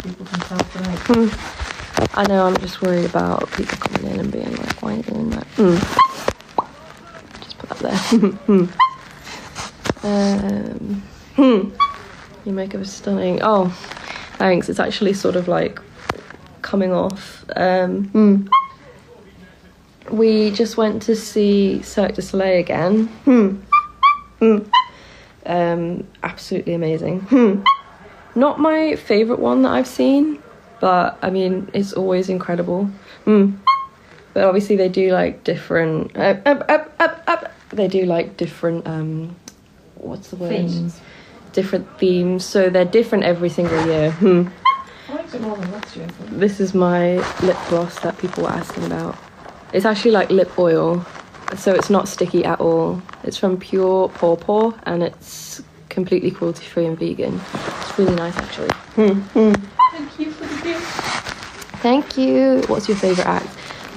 people can tell tonight. I know, I'm just worried about people coming in and being like, why are you doing that? Just put that there. Your makeup is stunning. Oh, thanks. It's actually sort of like coming off. We just went to see Cirque du Soleil again. Absolutely amazing. Not my favourite one that I've seen, but I mean, it's always incredible. But obviously they do like different they do like different what's the word? Themes. Different themes, so they're different every single year. I liked it more than last year. This is my lip gloss that people were asking about. It's actually like lip oil, so it's not sticky at all. It's from Pure Pawpaw and it's completely cruelty free and vegan. It's really nice actually. Thank you for the gift. Thank you. What's your favourite act?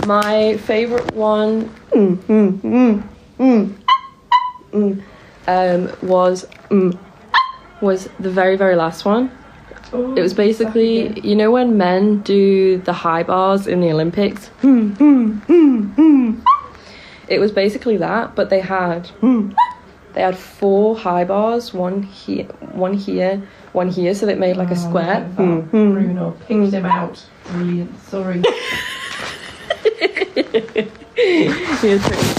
My favourite one was the very, very last one. Oh, It was basically, you know when men do the high bars in the Olympics? It was basically that, but they had 4 high bars, one here, one here, so they made like a square. Bruno picked him out. Brilliant. Sorry. You're totally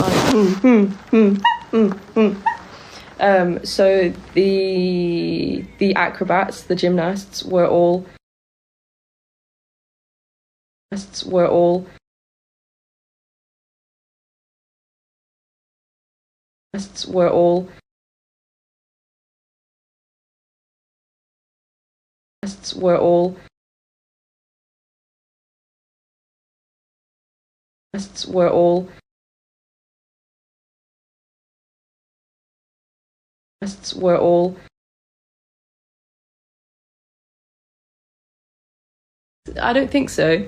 fine. So the acrobats, the gymnasts were all I don't think so.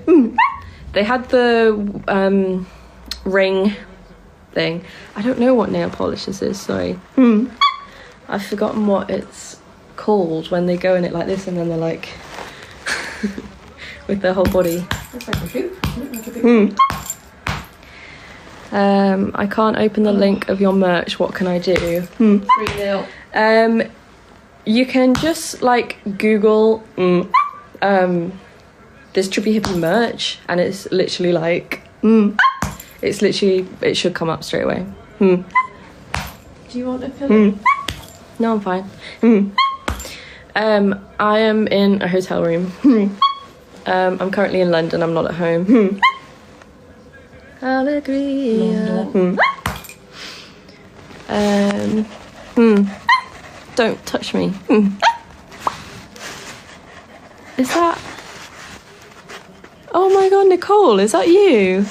They had the ring thing. I don't know what nail polish this is, sorry. I've forgotten what it's called when they go in it like this and then they're like with their whole body. Looks like a hoop. Like a big hoop. I can't open the link of your merch. What can I do? 3-0. You can just like Google this Trippy Hippie merch and it's literally like it should come up straight away. Do you want to fill it? No, I'm fine. I am in a hotel room. I'm currently in London. I'm not at home. Alegria. Don't touch me. Is that? Oh my god, Nicole, is that you?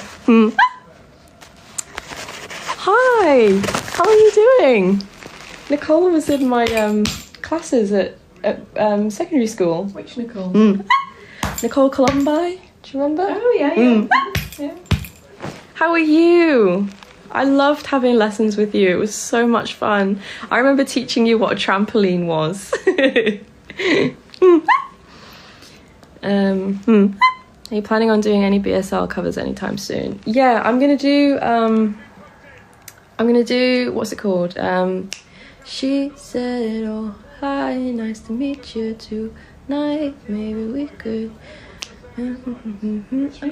Hi, how are you doing? Nicole was in my classes at secondary school. Which Nicole? Nicole Columbi, do you remember? Oh yeah. Yeah. How are you? I loved having lessons with you. It was so much fun. I remember teaching you what a trampoline was. Are you planning on doing any BSL covers anytime soon? Yeah, I'm gonna do what's it called? She said, oh hi, nice to meet you tonight. Maybe we could.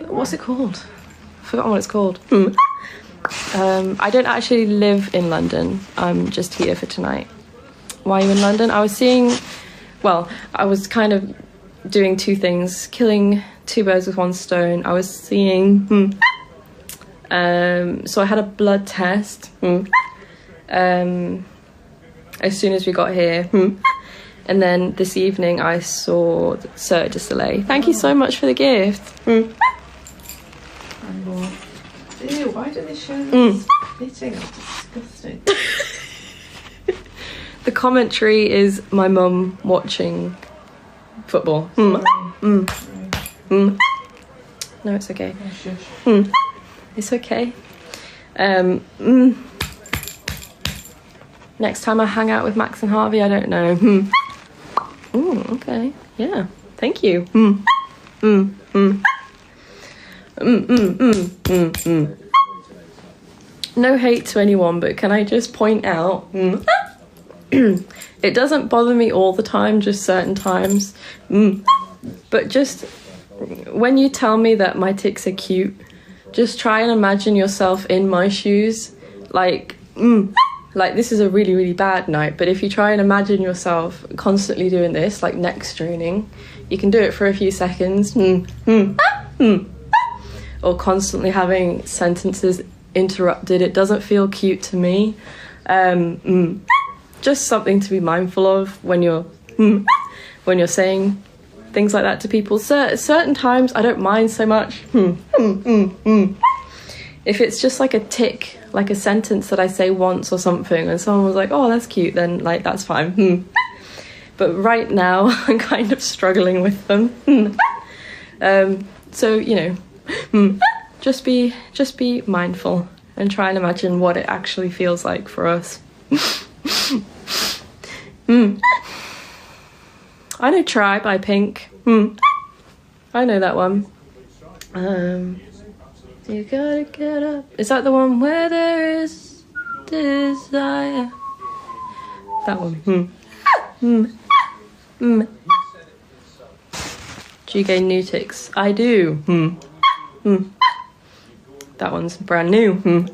What's it called? I've forgotten what it's called. I don't actually live in London. I'm just here for tonight. Why are you in London? I was kind of doing 2 things, killing 2 birds with 1 stone. I was seeing so I had a blood test as soon as we got here, and then this evening I saw Cirque du Soleil. Thank you so much for the gift. Ew, why do they show this spitting? It's disgusting. The commentary is my mum watching football. No, it's okay. Oh, shush. It's okay. Next time I hang out with Max and Harvey, I don't know. Okay. Yeah. Thank you. Mm. Mm. Mm. Mm. Mm. Mm. Mm. Mm. No hate to anyone, but can I just point out, it doesn't bother me all the time, just certain times. But just when you tell me that my tics are cute, just try and imagine yourself in my shoes. Like this is a really, really bad night, but if you try and imagine yourself constantly doing this, like neck straining, you can do it for a few seconds. Or constantly having sentences interrupted. It doesn't feel cute to me. Just something to be mindful of when you're saying things like that to people. Certain times I don't mind so much. If it's just like a tick, like a sentence that I say once or something and someone was like, oh, that's cute, then like that's fine. But right now I'm kind of struggling with them. So, you know, just be mindful and try and imagine what it actually feels like for us. I know Try by Pink. I know that one. You gotta get up. Is that the one where there is desire? That one. Do you gain new tics? I do. That one's brand new.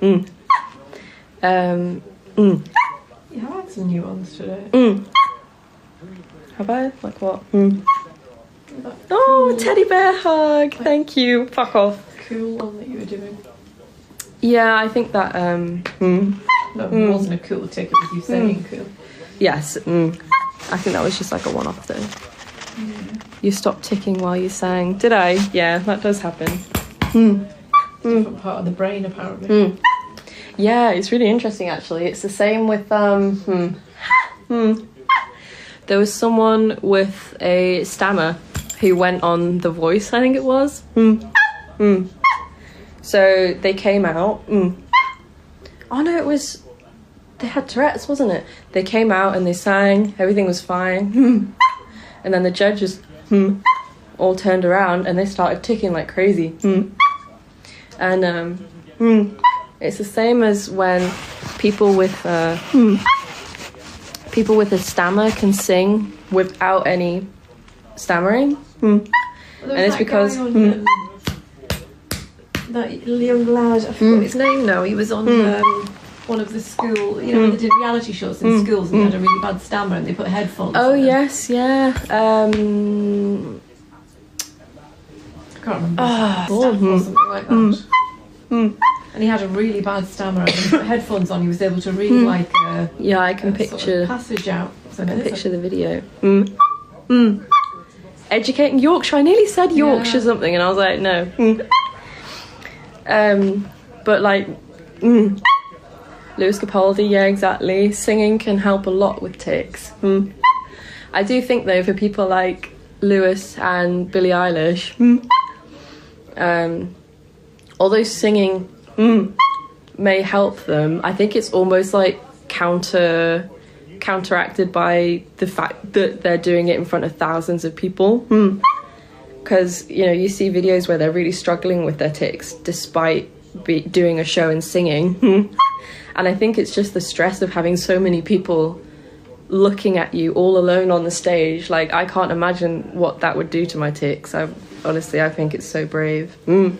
You have had some new ones today. Have I? Like what? Oh, teddy bear hug. Thank you. Fuck off. Cool one that you were doing. Yeah, I think that No, it wasn't a cool tick, it was you saying cool. yes. I think that was just like a one-off though. You stopped ticking while you sang. Did I? Yeah, that does happen. Different part of the brain apparently. Yeah, it's really interesting actually. It's the same with there was someone with a stammer who went on The Voice, I think it was. So they came out. Oh no, it was, they had Tourette's, wasn't it? They came out and they sang, everything was fine. And then the judges all turned around and they started ticking like crazy. And it's the same as when people with a stammer can sing without any stammering. And it's because that young lad, I forgot his name now, he was on one of the school, you know, when they did reality shows in schools and he had a really bad stammer and they put headphones on him. Yes, yeah. I can't remember. Or something like that. And he had a really bad stammer and he put headphones on, he was able to read like a, yeah, I can sort picture of passage out. I can picture the video. Educating Yorkshire. I nearly said Yorkshire something and I was like, no. But like Lewis Capaldi, yeah, exactly. Singing can help a lot with tics. I do think though, for people like Lewis and Billie Eilish, although singing may help them, I think it's almost like counteracted by the fact that they're doing it in front of thousands of people. Because, you know, you see videos where they're really struggling with their tics despite doing a show and singing. And I think it's just the stress of having so many people looking at you all alone on the stage. Like, I can't imagine what that would do to my tics. Honestly, I think it's so brave. My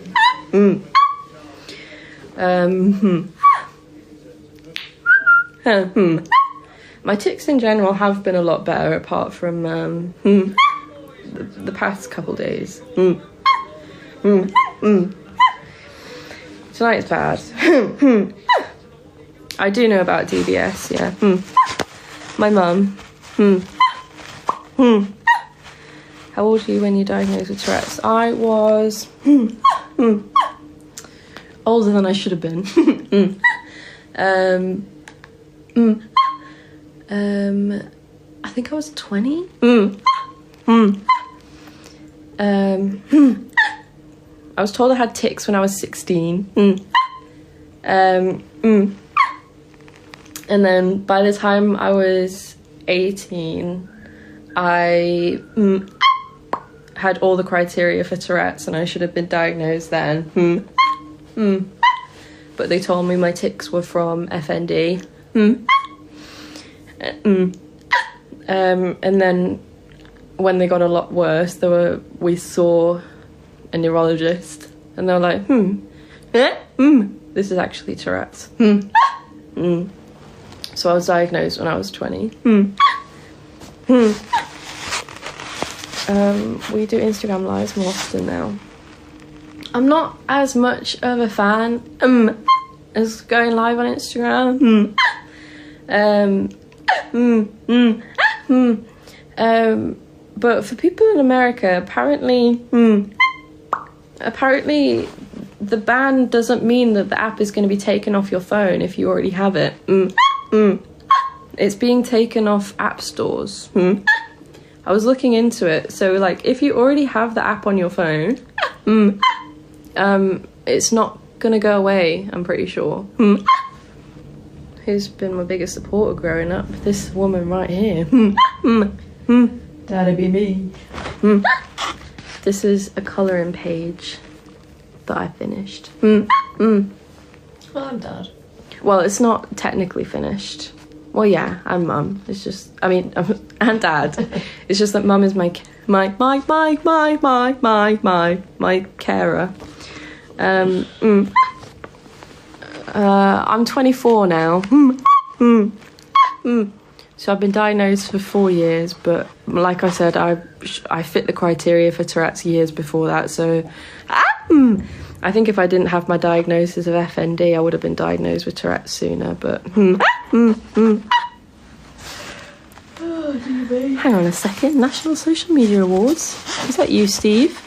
tics in general have been a lot better apart from the past couple days. Tonight's bad. I do know about DBS, yeah. My mum. How old were you when you diagnosed with Tourette's? I was older than I should have been. I think I was 20. I was told I had tics when I was 16. And then by the time I was 18, I had all the criteria for Tourette's and I should have been diagnosed then. But they told me my tics were from FND. And then when they got a lot worse, we saw a neurologist and they were like, this is actually Tourette's. So I was diagnosed when I was 20. We do Instagram lives more often now. I'm not as much of a fan as going live on Instagram. But for people in America, apparently the ban doesn't mean that the app is going to be taken off your phone if you already have it. It's being taken off app stores. I was looking into it. So like if you already have the app on your phone, it's not gonna go away, I'm pretty sure. Who's been my biggest supporter growing up? This woman right here. That'd be me. This is a colouring page that I finished. Well, I'm Dad. Well, it's not technically finished. Well, yeah, I'm Mum. It's just, I mean, and Dad. It's just that Mum is my carer. I'm 24 now. So I've been diagnosed for 4 years, but like I said, I fit the criteria for Tourette's years before that. So I think if I didn't have my diagnosis of FND, I would have been diagnosed with Tourette's sooner. But hang on a second. National Social Media Awards. Is that you, Steve?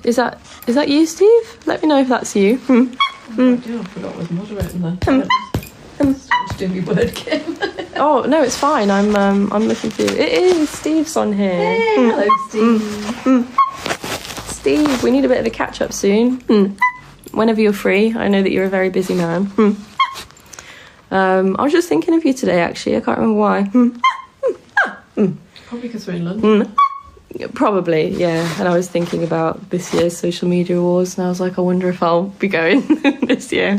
Is that you, Steve? Let me know if that's you. I forgot I was moderating there. To do my word game. Oh no, it's fine. I'm looking through. It is Steve's on here. Hey, hello, Steve. Steve, we need a bit of a catch up soon. Whenever you're free. I know that you're a very busy man. I was just thinking of you today. Actually, I can't remember why. Probably because we're in London. Probably, yeah. And I was thinking about this year's social media awards, and I was like, I wonder if I'll be going this year.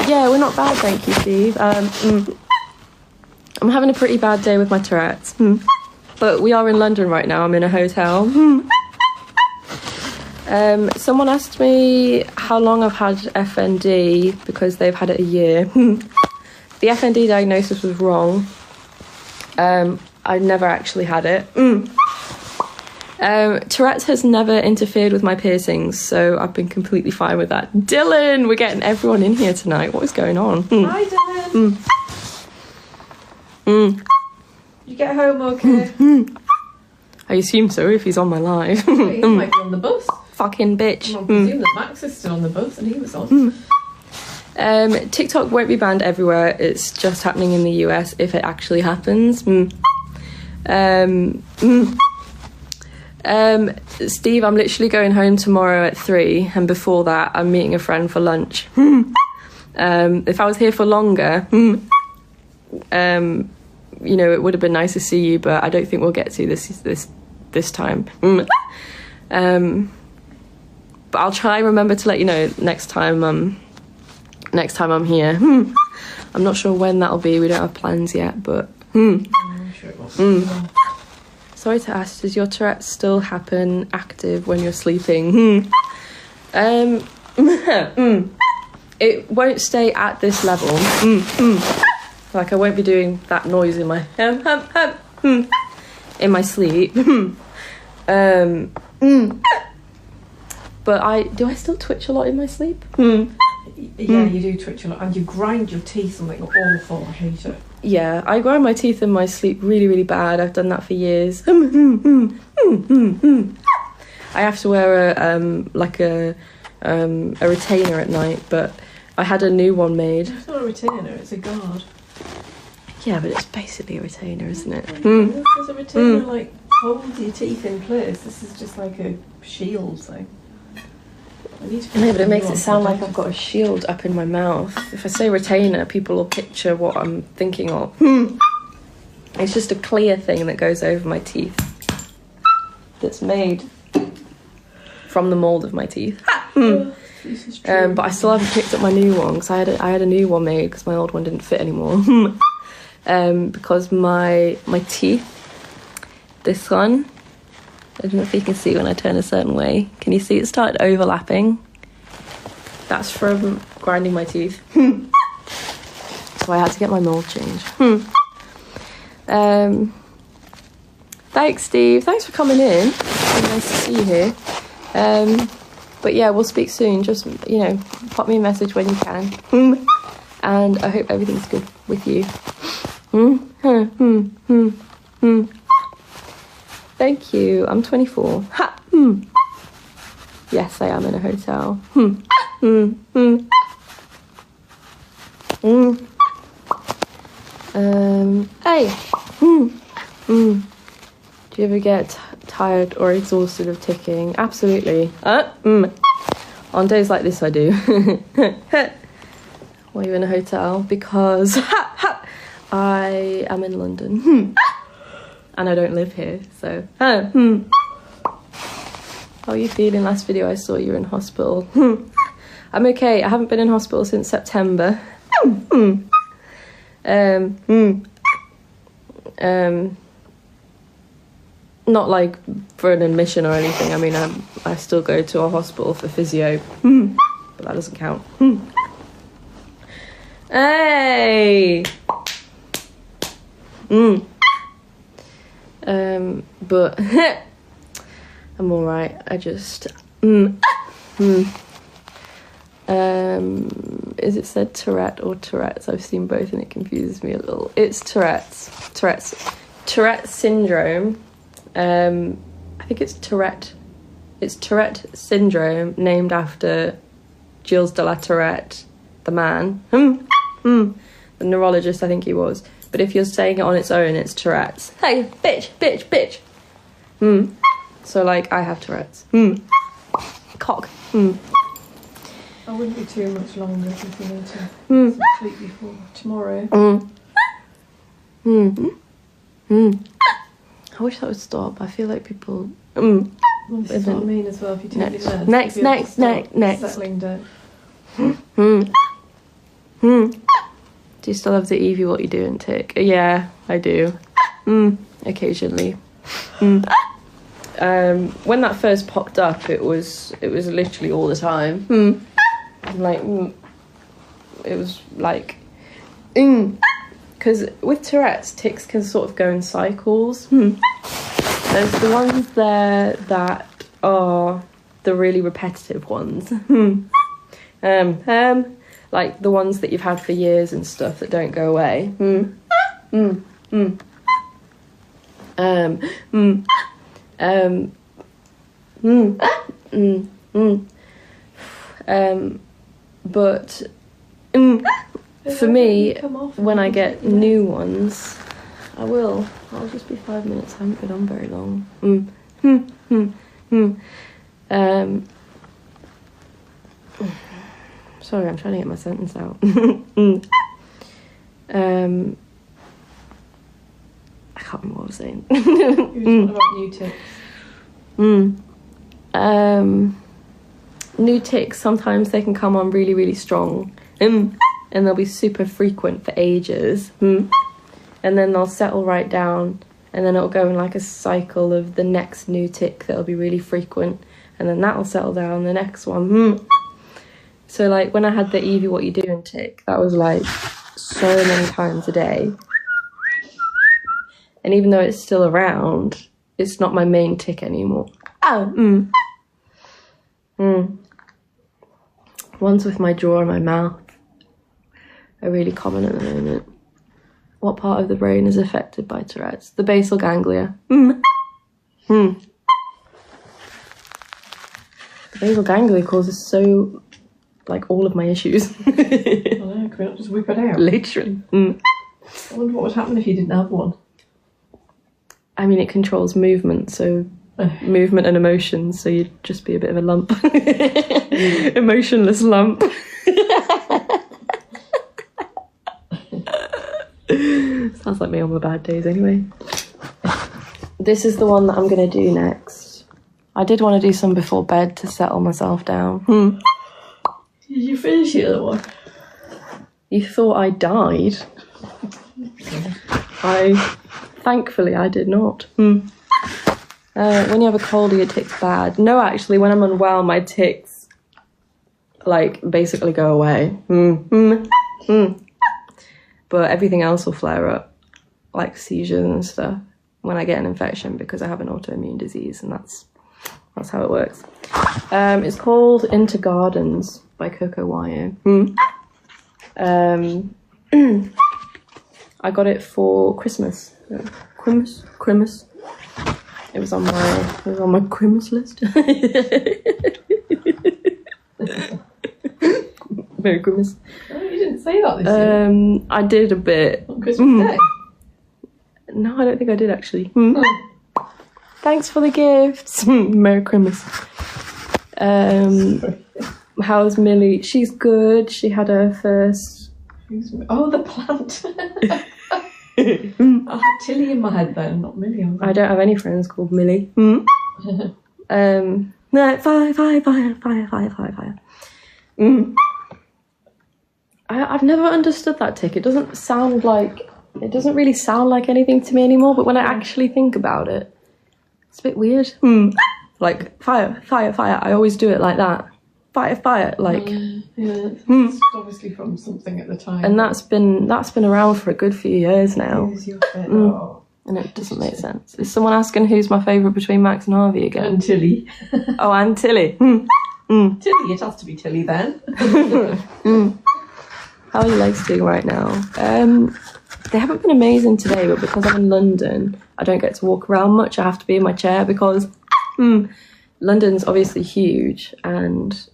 Yeah, we're not bad, thank you, Steve. I'm having a pretty bad day with my Tourette's, but we are in London right now. I'm in a hotel. Someone asked me how long I've had FND because they've had it a year. The FND diagnosis was wrong. I never actually had it. Tourette's has never interfered with my piercings, so I've been completely fine with that. Dylan, we're getting everyone in here tonight. What is going on? Hi, Dylan. You get home okay? I assume so if he's on my live. He might be on the bus. Fucking bitch. I presume that Max is still on the bus and he was on. TikTok won't be banned everywhere. It's just happening in the US if it actually happens. Steve, I'm literally going home tomorrow at 3, and before that I'm meeting a friend for lunch. If I was here for longer, you know, it would have been nice to see you, but I don't think we'll get to this time. But I'll try and remember to let you know next time I'm here. I'm not sure when that'll be. We don't have plans yet, but I'm sure it was. Sorry to ask, does your Tourette's still happen active when you're sleeping? It won't stay at this level. Like I won't be doing that noise in my sleep. But do I still twitch a lot in my sleep? Yeah, you do twitch a lot, and you grind your teeth something awful. I hate it. Yeah, I grind my teeth in my sleep really, really bad. I've done that for years. I have to wear a retainer at night, but I had a new one made. It's not a retainer, it's a guard. Yeah, but it's basically a retainer, isn't it? Because a retainer like holds your teeth in place. This is just like a shield thing. No, but it makes it sound like I've got a shield up in my mouth. If I say retainer, people will picture what I'm thinking of. It's just a clear thing that goes over my teeth. That's made from the mould of my teeth. But I still haven't picked up my new one because I had a new one made because my old one didn't fit anymore. Because my teeth, this one, I don't know if you can see when I turn a certain way. Can you see it started overlapping? That's from grinding my teeth. So I had to get my mould changed. Thanks, Steve. Thanks for coming in. It's nice to see you here. But yeah, we'll speak soon. Just, you know, pop me a message when you can. And I hope everything's good with you. Thank you. I'm 24. Ha. Yes, I am in a hotel. Hey. Do you ever get tired or exhausted of ticking? Absolutely. On days like this, I do. Why are you in a hotel? Because I am in London. And I don't live here, so... How are you feeling? Last video I saw you were in hospital. I'm okay. I haven't been in hospital since September. Not like for an admission or anything. I mean, I still go to a hospital for physio. But that doesn't count. Hey! But I'm alright. I just is it said Tourette or Tourette's? I've seen both and it confuses me a little. It's Tourette's syndrome. I think it's Tourette syndrome, named after Gilles de la Tourette, the man, the neurologist I think he was. But if you're saying it on its own, it's Tourette's. Hey, bitch. So, like, I have Tourette's. Cock. I wouldn't be too much longer if you need to sleep before tomorrow. I wish that would stop. I feel like people... Well, this is what I mean as well. If you take your meds, Next. Settling down. Do you still have the Evie what you doing tick? Yeah, I do. Occasionally. When that first popped up, it was literally all the time. Like, it was like, because with Tourette's, tics can sort of go in cycles. There's the ones there that are the really repetitive ones. Like the ones that you've had for years and stuff that don't go away. But for me, when I get new ones, I'll just be 5 minutes. I haven't been on very long. Sorry, I'm trying to get my sentence out. I can't remember what I was saying. You were talking about new tics. New tics, sometimes they can come on really, really strong. And they'll be super frequent for ages. And then they'll settle right down. And then it'll go in like a cycle of the next new tic that'll be really frequent. And then that'll settle down, the next one. So like when I had the Evie what you doing tic, that was like so many times a day. And even though it's still around, it's not my main tic anymore. Ones with my jaw and my mouth are really common at the moment. What part of the brain is affected by Tourette's? The basal ganglia. The basal ganglia causes so, like, all of my issues. I know, can we not just whip it out? Literally. I wonder what would happen if you didn't have one. I mean, it controls movement, so movement and emotions, so you'd just be a bit of a lump. Emotionless lump. Sounds like me on my bad days anyway. This is the one that I'm going to do next. I did want to do some before bed to settle myself down. Did you finish the other one? You thought I died? Thankfully I did not. When you have a cold, your tics bad. No, actually, when I'm unwell, my tics like basically go away. But everything else will flare up, like seizures and stuff, when I get an infection because I have an autoimmune disease, and that's how it works. It's called Into Gardens by Coco Wyo. I got it for Christmas. Christmas. It was on my Christmas list. Merry Christmas. Oh, you didn't say that this year. I did a bit. On Christmas Day? No, I don't think I did actually. Thanks for the gifts. Merry Christmas. How's Millie? She's good. She had her first... Oh, the plant. I had Tilly in my head then, not Millie. I don't have any friends called Millie. No, fire. I've never understood that tick. It doesn't really sound like anything to me anymore, but when I actually think about it, it's a bit weird. Like, fire. I always do it like that. Fire, like... It's obviously from something at the time. And that's been around for a good few years now. And it doesn't make sense. Is someone asking who's my favourite between Max and Harvey again? And Tilly. Oh, and Tilly. Tilly, it has to be Tilly then. How are your legs doing right now? They haven't been amazing today, but because I'm in London, I don't get to walk around much. I have to be in my chair because London's obviously huge and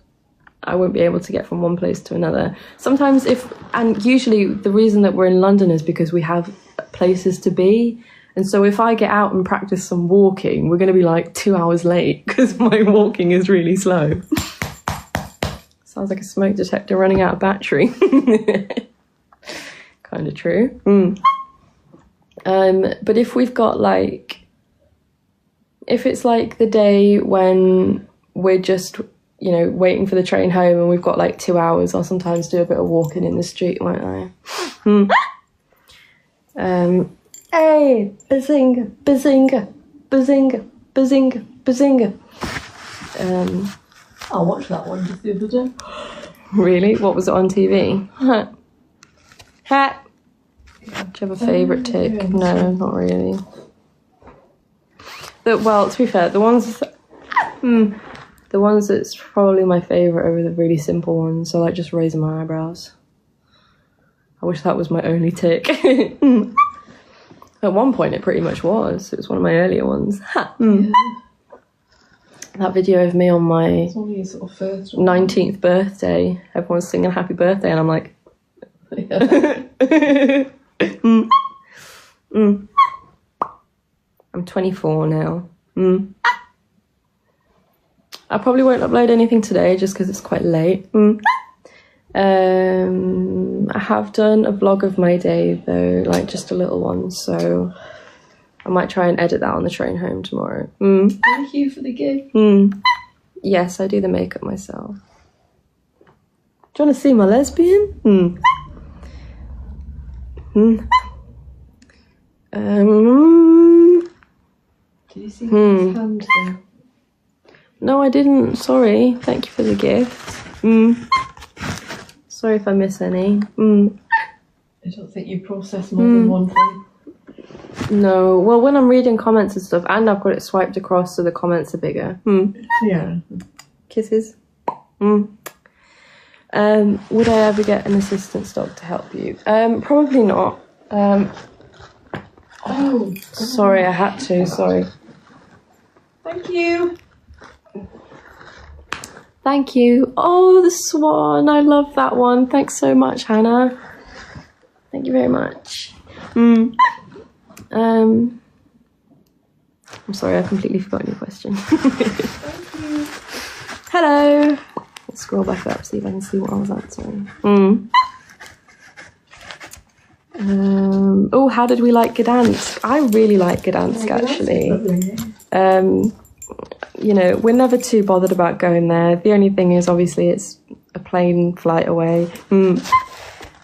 I won't be able to get from one place to another. Sometimes and usually the reason that we're in London is because we have places to be. And so if I get out and practice some walking, we're going to be like 2 hours late because my walking is really slow. Sounds like a smoke detector running out of battery. Kind of true. But if we've got if it's like the day when we're just, waiting for the train home and we've got 2 hours, I'll sometimes do a bit of walking in the street, won't I? Hey, bazinga. I watched that one just the other day. Really? What was it on TV? Ha! Do you have a favourite tick? No, not really. Well, to be fair, the ones that's probably my favourite are the really simple ones. So just raising my eyebrows. I wish that was my only tick. At one point it pretty much was. It was one of my earlier ones. That video of me on my It's only sort of first 19th birthday. Everyone's singing happy birthday and I'm like... I'm 24 now. I probably won't upload anything today just because it's quite late. I have done a vlog of my day though, just a little one, so I might try and edit that on the train home tomorrow. Thank you for the gift. Yes, I do the makeup myself. Do you want to see my lesbian? Did you see his hand there? No, I didn't. Sorry. Thank you for the gift. Sorry if I miss any. I don't think you process more than one thing. No. Well, when I'm reading comments and stuff, and I've got it swiped across so the comments are bigger. Yeah. Kisses. Would I ever get an assistance dog to help you? Probably not. Oh, sorry, I had to. Sorry. Thank you. Thank you. Oh, the swan. I love that one. Thanks so much, Hannah. Thank you very much. I'm sorry, I completely forgot your question. Hello. Let's scroll back up, see if I can see what I was answering. Oh, how did we like Gdansk? I really like Gdansk, actually. You know, we're never too bothered about going there. The only thing is, obviously, it's a plane flight away,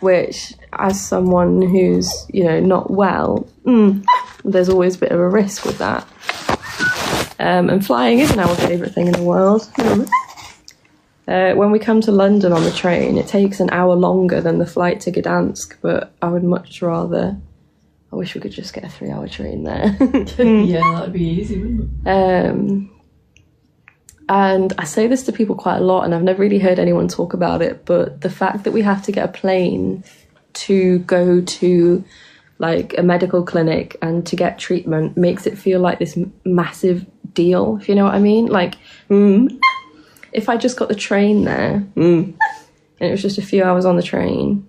which, as someone who's, you know, not well, there's always a bit of a risk with that. And flying isn't our favourite thing in the world. When we come to London on the train, it takes an hour longer than the flight to Gdansk, but I would much rather... I wish we could just get a 3-hour train there. Yeah, that'd be easy, wouldn't it? And I say this to people quite a lot, and I've never really heard anyone talk about it, but the fact that we have to get a plane to go to like a medical clinic and to get treatment makes it feel like this massive deal, if you know what I mean. Like, if I just got the train there, and it was just a few hours on the train,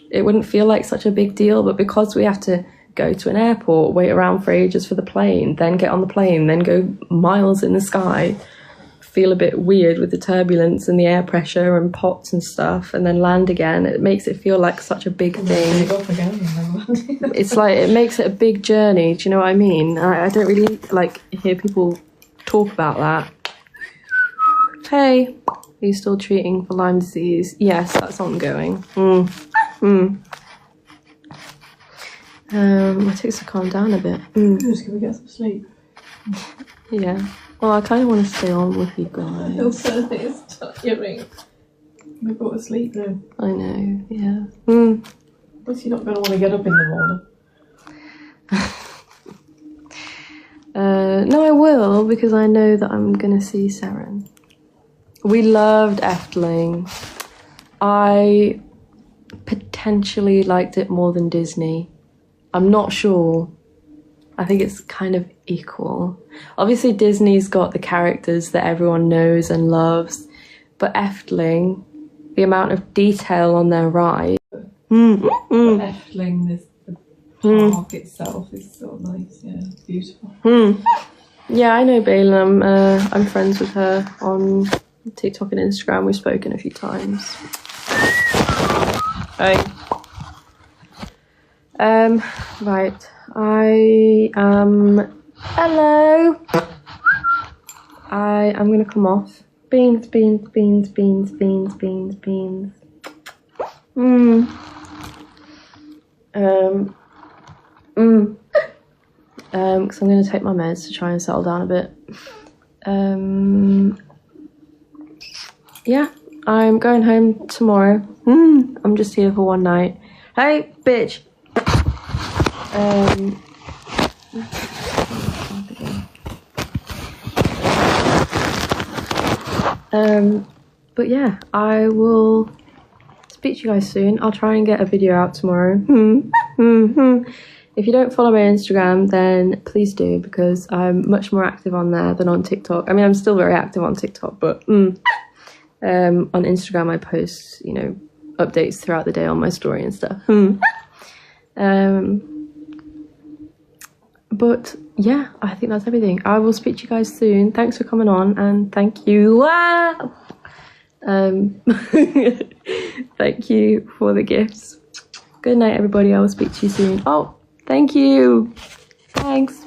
it wouldn't feel like such a big deal. But because we have to go to an airport, wait around for ages for the plane, then get on the plane, then go miles in the sky, feel a bit weird with the turbulence and the air pressure and pots and stuff, and then land again, it makes it feel like such a big thing. It's like, it makes it a big journey, do you know what I mean? I don't really like hear people talk about that. Hey, are you still treating for Lyme disease? Yes, that's ongoing. It takes to calm down a bit. Just can we get some sleep? Yeah. Well, I kind of want to stay on with you guys. Your birthday is tiring. We go to sleep now. I know, yeah. But you're not going to want to get up in the morning. No, I will, because I know that I'm going to see Seren. We loved Efteling. I potentially liked it more than Disney. I'm not sure. I think it's kind of equal. Obviously, Disney's got the characters that everyone knows and loves, but Efteling, the amount of detail on their ride. Efteling, the park itself is so nice. Yeah, it's beautiful. Yeah, I know Balaam. I'm friends with her on TikTok and Instagram. We've spoken a few times. Right. Right. I am... Hello! I am going to come off. Beans. Because I'm going to take my meds to try and settle down a bit. Yeah, I'm going home tomorrow. I'm just here for one night. Hey, bitch! But yeah, I will speak to you guys soon. I'll try and get a video out tomorrow. If you don't follow my Instagram, then please do, because I'm much more active on there than on TikTok. I mean, I'm still very active on TikTok, but on Instagram I post, you know, updates throughout the day on my story and stuff. But yeah, I think that's everything. I will speak to you guys soon. Thanks for coming on, and thank you. Thank you for the gifts. Good night, everybody. I will speak to you soon. Oh, thank you. Thanks.